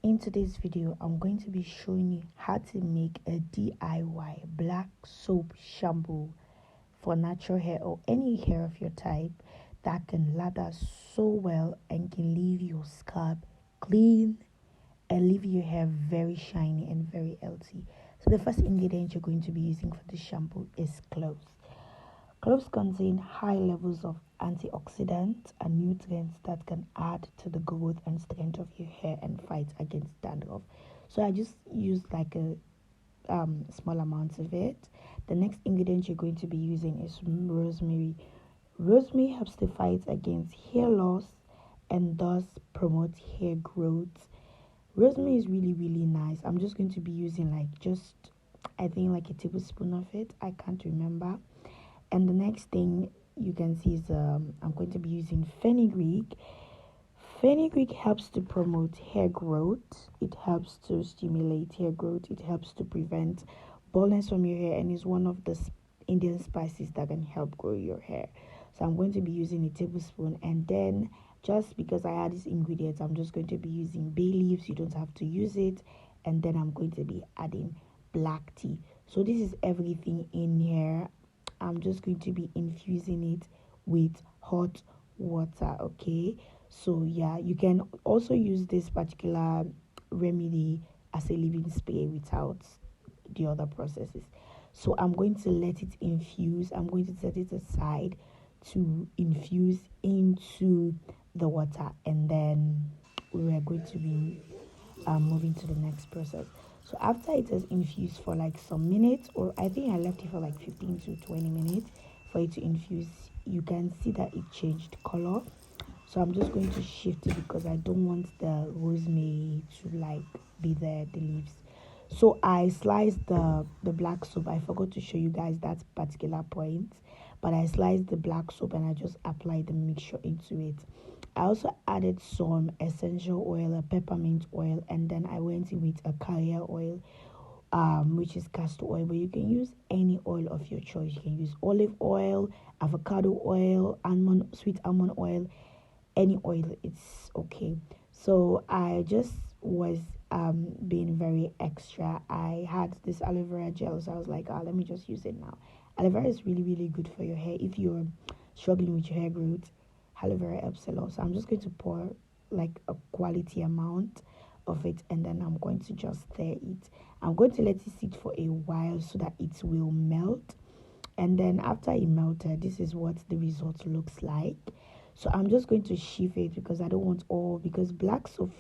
In today's video, I'm going to be showing you how to make a DIY black soap shampoo for natural hair or any hair of your type that can lather so well and can leave your scalp clean and leave your hair very shiny and very healthy. So the first ingredient you're going to be using for this shampoo is cloves. Cloves contain high levels of antioxidants and nutrients that can add to the growth and strength of your hair and fight against dandruff. So I just used like a small amount of it. The next ingredient you're going to be using is rosemary. Rosemary helps to fight against hair loss and thus promote hair growth. Rosemary is really nice. I'm just going to be using I think like a tablespoon of it. I can't remember. And the next thing you can see is I'm going to be using fenugreek. Fenugreek helps to promote hair growth. It helps to stimulate hair growth. It helps to prevent baldness from your hair and is one of the Indian spices that can help grow your hair. So I'm going to be using a tablespoon, and then just because I add these ingredients, I'm just going to be using bay leaves. You don't have to use it. And then I'm going to be adding black tea. So this is everything in here. I'm just going to be infusing it with hot water. Okay, so yeah, you can also use this particular remedy as a leave-in spray without the other processes. So I'm going to let it infuse. I'm going to set it aside to infuse into the water, and then we're going to be moving to the next process. So after it has infused for like some minutes, or I think I left it for like 15 to 20 minutes for it to infuse, you can see that it changed color. So I'm just going to shift it because I don't want the rosemary to like be there, the leaves. So I sliced the black soap. I forgot to show you guys that particular point, but I sliced the black soap and I just applied the mixture into it. I also added some essential oil, a peppermint oil, and then I went in with a carrier oil, which is castor oil, but you can use any oil of your choice. You can use olive oil, avocado oil, sweet almond oil, any oil, it's okay. So I just was being very extra. I had this aloe vera gel, so I was like, let me just use it now. Aloe vera is really good for your hair. If you're struggling with your hair growth, aloe vera helps a lot. So I'm just going to pour like a quality amount of it, and then I'm going to just stir it. I'm going to let it sit for a while so that it will melt, and then after it melted, this is what the result looks like. So I'm just going to shift it because I don't want all, because black soap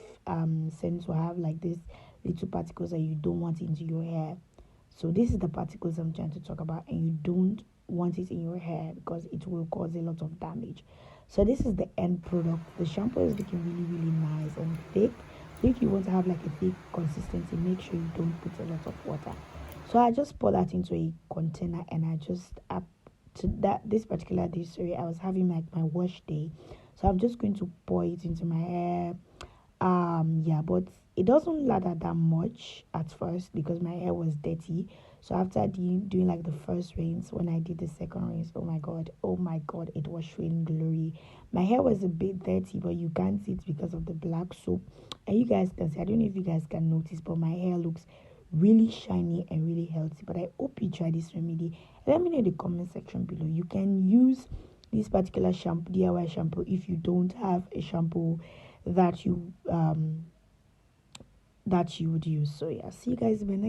scents will have like this little particles that you don't want into your hair. So this is the particles I'm trying to talk about, and you don't want it in your hair because it will cause a lot of damage. So this is the end product. The shampoo is looking really nice and thick. So if you want to have like a thick consistency, make sure you don't put a lot of water. So I just pour that into a container, and I just this particular day, sorry, I was having like my wash day, so I'm just going to pour it into my hair. Yeah, but it doesn't lather that much at first because my hair was dirty. So after doing like the first rinse, when I did the second rinse, oh my god, it was showing glory. My hair was a bit dirty, but you can't see it because of the black soap, and you guys can see, I don't know if you guys can notice, but my hair looks really shiny and really healthy. But I hope you try this remedy. Let me know in the comment section below. You can use this particular shampoo, DIY shampoo, if you don't have a shampoo that you would use. So yeah, see you guys in my next